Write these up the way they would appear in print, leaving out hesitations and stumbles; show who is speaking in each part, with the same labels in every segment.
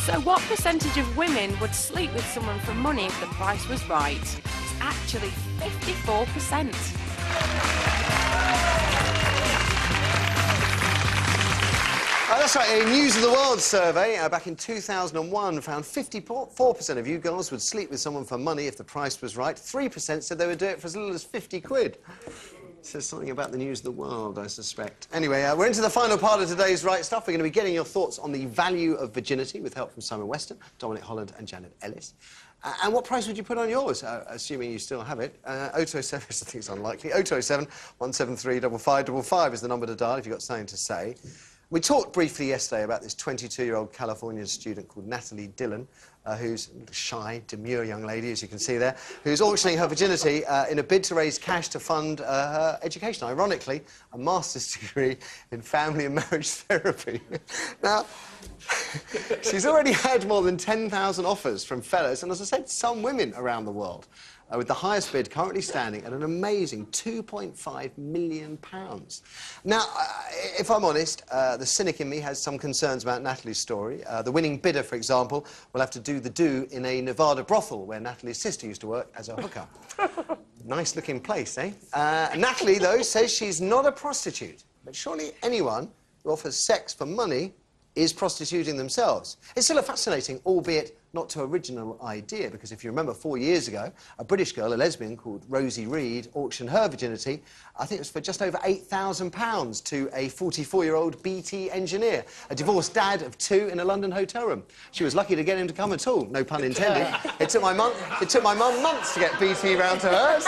Speaker 1: So what percentage of women would sleep with someone for money if the price was right? It's actually 54%.
Speaker 2: That's right, a News of the World survey back in 2001 found 54% of you girls would sleep with someone for money if the price was right. 3% said they would do it for as little as 50 quid. Says something about the News of the World, I suspect. Anyway, we're into the final part of today's Right Stuff. We're going to be getting your thoughts on the value of virginity with help from Simon Weston, Dominic Holland and Janet Ellis. And what price would you put on yours, assuming you still have it? 0207, I think it's unlikely. 0207 173 5555 is the number to dial if you've got something to say. We talked briefly yesterday about this 22-year-old Californian student called Natalie Dillon, who's a shy, demure young lady, as you can see there, who's auctioning her virginity in a bid to raise cash to fund her education. Ironically, a master's degree in family and marriage therapy. Now, she's already had more than 10,000 offers from fellas, and as I said, some women around the world, with the highest bid currently standing at an amazing £2.5 million. Now, if I'm honest, the cynic in me has some concerns about Natalie's story. The winning bidder, for example, will have to do the do in a Nevada brothel where Natalie's sister used to work as a hooker. Nice-looking place, eh? Natalie, though, says she's not a prostitute. But surely anyone who offers sex for money is prostituting themselves. It's still a fascinating, albeit not too original idea, because if you remember 4 years ago, a British girl, a lesbian called Rosie Reed, auctioned her virginity, I think it was for just over £8,000 to a 44-year-old BT engineer, a divorced dad of 2 in a London hotel room. She was lucky to get him to come at all, no pun intended. It took my mum months to get BT round to hers.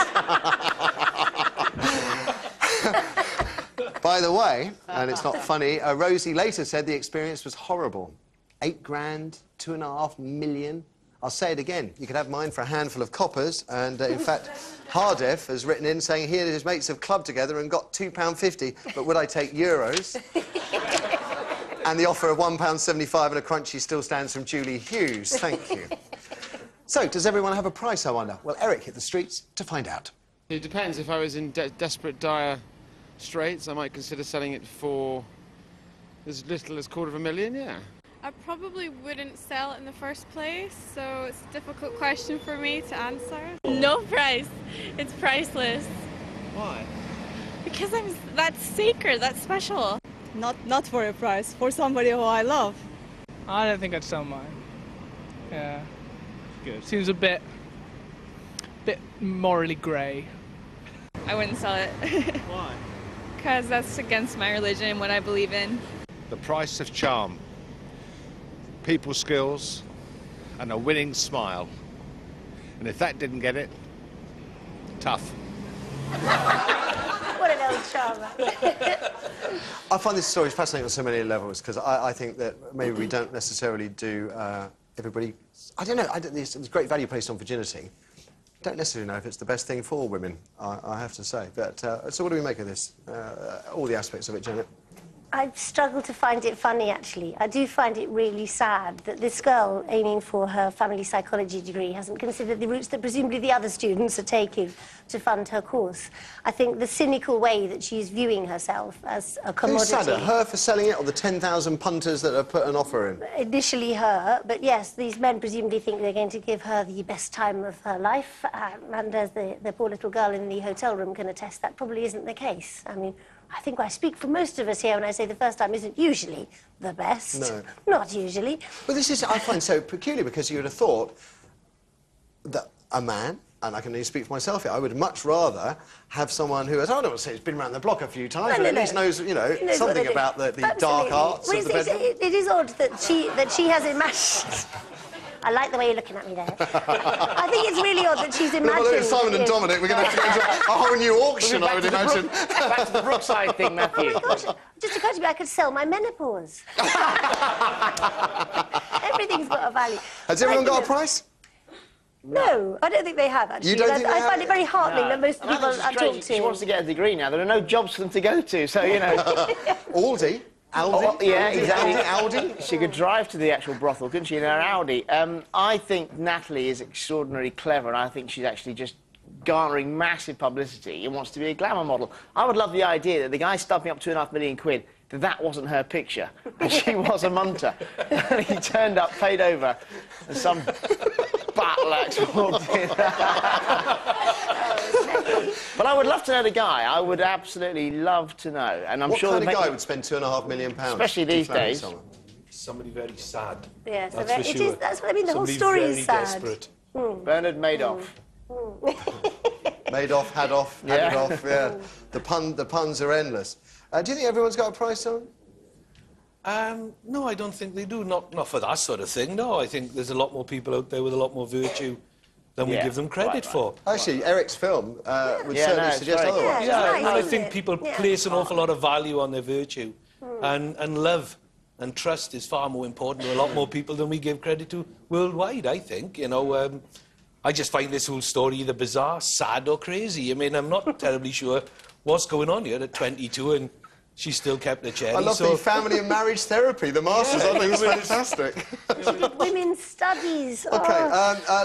Speaker 2: By the way, and it's not funny, Rosie later said the experience was horrible. 8 grand, 2.5 million. I'll say it again. You could have mine for a handful of coppers. And, in fact, Hardef has written in saying he and his mates have clubbed together and got £2.50, but would I take euros? And the offer of £1.75 and a crunchy still stands from Julie Hughes. Thank you. So, does everyone have a price, I wonder? Well, Eric hit the streets to find out.
Speaker 3: It depends. If I was in desperate, dire straits, I might consider selling it for as little as £250,000, yeah.
Speaker 4: I probably wouldn't sell it in the first place, so it's a difficult question for me to answer. No price. It's priceless.
Speaker 3: Why?
Speaker 4: Because that's sacred, that's special.
Speaker 5: Not for a price, for somebody who I love.
Speaker 6: I don't think I'd sell mine. Yeah.
Speaker 3: Good.
Speaker 6: Seems a bit morally grey.
Speaker 4: I wouldn't sell it.
Speaker 3: Why?
Speaker 4: Because that's against my religion and what I believe in.
Speaker 7: The price of charm, people skills, and a winning smile. And if that didn't get it, tough.
Speaker 8: What an old charmer.
Speaker 2: I find this story fascinating on so many levels, because I think that maybe we don't necessarily do everybody... I don't know, there's great value placed on virginity. Don't necessarily know if it's the best thing for women, I have to say. But, so what do we make of this? All the aspects of it, Janet?
Speaker 8: I've struggled to find it funny, actually. I do find it really sad that this girl, aiming for her family psychology degree, hasn't considered the routes that presumably the other students are taking to fund her course. I think the cynical way that she's viewing herself as a commodity...
Speaker 2: Who's sadder, her for selling it or the 10,000 punters that have put an offer in?
Speaker 8: Initially her, but yes, these men presumably think they're going to give her the best time of her life, and as the poor little girl in the hotel room can attest, that probably isn't the case. I mean, I think I speak for most of us here when I say the first time isn't usually the best. No. Not usually.
Speaker 2: Well, this is, I find, so peculiar, because you would have thought that a man, and I can only speak for myself here, I would much rather have someone who has, I don't want to say, has been around the block a few times, but at least knows, you know, something about the dark arts of the bedroom.
Speaker 8: It is odd that she has imagined... I like the way you're looking at me there. I think it's really odd that she's imagined...
Speaker 2: Well, Simon and Dominic, we're going to have to go to a whole new auction, I would imagine.
Speaker 9: Back to the Brookside thing, Matthew.
Speaker 8: Oh, my gosh. It just occurred to me I could sell my menopause. Everything's got a value.
Speaker 2: Has everyone got a price?
Speaker 8: No, I don't think they have, actually.
Speaker 2: You don't think they have?
Speaker 8: I find it very heartening that most people I talk to...
Speaker 9: She wants to get a degree now. There are no jobs for them to go to, so, you know...
Speaker 2: Aldi? Aldi?
Speaker 9: Oh, yeah, exactly.
Speaker 2: Aldi?
Speaker 9: She could drive to the actual brothel, couldn't she, in her Audi? I think Natalie is extraordinarily clever, and I think she's actually just garnering massive publicity and wants to be a glamour model. I would love the idea that the guy stuffing up £2.5 million, that wasn't her picture, and she was a munter. And he turned up, paid over, and some butlux walked in. But I would love to know the guy. I would absolutely love to know. And I'm
Speaker 2: what
Speaker 9: sure
Speaker 2: kind of guy would spend £2.5 million?
Speaker 9: Especially these days.
Speaker 10: Somebody very sad.
Speaker 8: Yes,
Speaker 10: that's for sure.
Speaker 8: That's what I mean. The
Speaker 10: Somebody
Speaker 8: whole story
Speaker 10: very
Speaker 8: is sad.
Speaker 10: Desperate.
Speaker 9: Bernard Madoff.
Speaker 2: Madoff, had off, had it off, yeah. The puns are endless. Do you think everyone's got a price on?
Speaker 10: No, I don't think they do. Not for that sort of thing, no. I think there's a lot more people out there with a lot more virtue than we give them credit for.
Speaker 2: Actually, Eric's film would certainly suggest otherwise.
Speaker 10: And I think people place an awful lot of value on their virtue. And love and trust is far more important to a lot more people than we give credit to worldwide, I think. You know, I just find this whole story either bizarre, sad or crazy. I mean, I'm not terribly sure what's going on here at 22 and she still kept her cherry.
Speaker 2: I love the family and marriage therapy, the masters. I think it's fantastic.
Speaker 8: Women's studies.
Speaker 2: OK,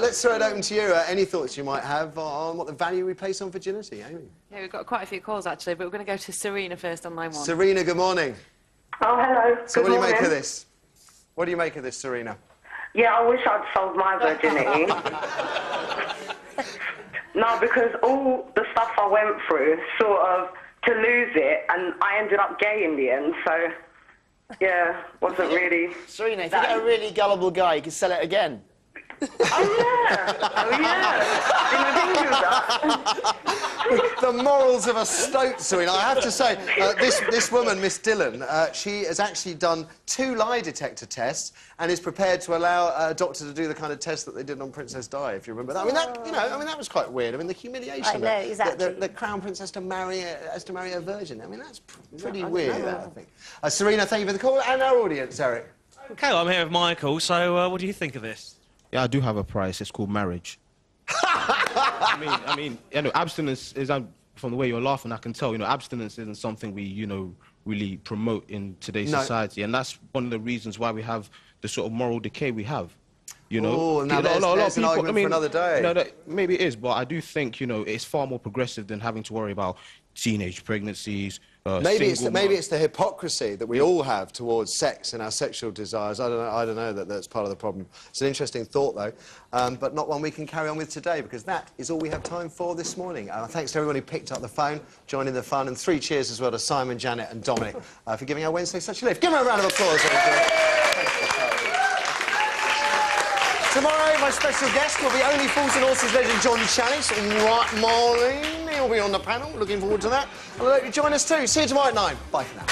Speaker 2: let's throw it open to you. Any thoughts you might have on what the value we place on virginity, Amy?
Speaker 1: Yeah, we've got quite a few calls, actually, but we're going to go to Serena first on line 1.
Speaker 2: Serena, good morning.
Speaker 11: Oh, hello.
Speaker 2: So
Speaker 11: good
Speaker 2: what do you
Speaker 11: morning.
Speaker 2: make of this? What do you make of this, Serena?
Speaker 11: Yeah, I wish I'd sold my virginity. No, because all the stuff I went through, sort of, to lose it, and I ended up gay in the end, so, yeah, wasn't really...
Speaker 9: Serena, if you get a really gullible guy, you can sell it again.
Speaker 11: Oh, yeah. Oh, yeah. Didn't think of that.
Speaker 2: The morals of a stoat, Serena. I have to say, this woman, Miss Dillon, she has actually done 2 lie detector tests and is prepared to allow a doctor to do the kind of test that they did on Princess Di, if you remember that. I mean, that was quite weird. I mean, the humiliation.
Speaker 8: I know, exactly.
Speaker 2: The crown prince has to marry a virgin. I mean, that's pretty weird, I think. Serena, thank you for the call, and our audience, Eric.
Speaker 12: OK, well, I'm here with Michael, so what do you think of this?
Speaker 13: Yeah, I do have a price. It's called marriage. I mean, you know, abstinence is, from the way you're laughing, I can tell, you know, abstinence isn't something we, you know, really promote in today's society. And that's one of the reasons why we have the sort of moral decay we have. You know,
Speaker 2: oh, now there's an argument for another day.
Speaker 13: No, maybe it is, but I do think, you know, it's far more progressive than having to worry about teenage pregnancies.
Speaker 2: Maybe it's the hypocrisy that we all have towards sex and our sexual desires. I don't know that that's part of the problem. It's an interesting thought, though, but not one we can carry on with today, because that is all we have time for this morning. Thanks to everyone who picked up the phone, joined in the fun, and 3 cheers as well to Simon, Janet and Dominic for giving our Wednesday such a lift. Give them a round of applause. Tomorrow, my special guest will be Only Fools and Horses legend John Chalice. Right, Marlene, he'll be on the panel. Looking forward to that. And I'll let you join us too. See you tomorrow at 9. Bye for now.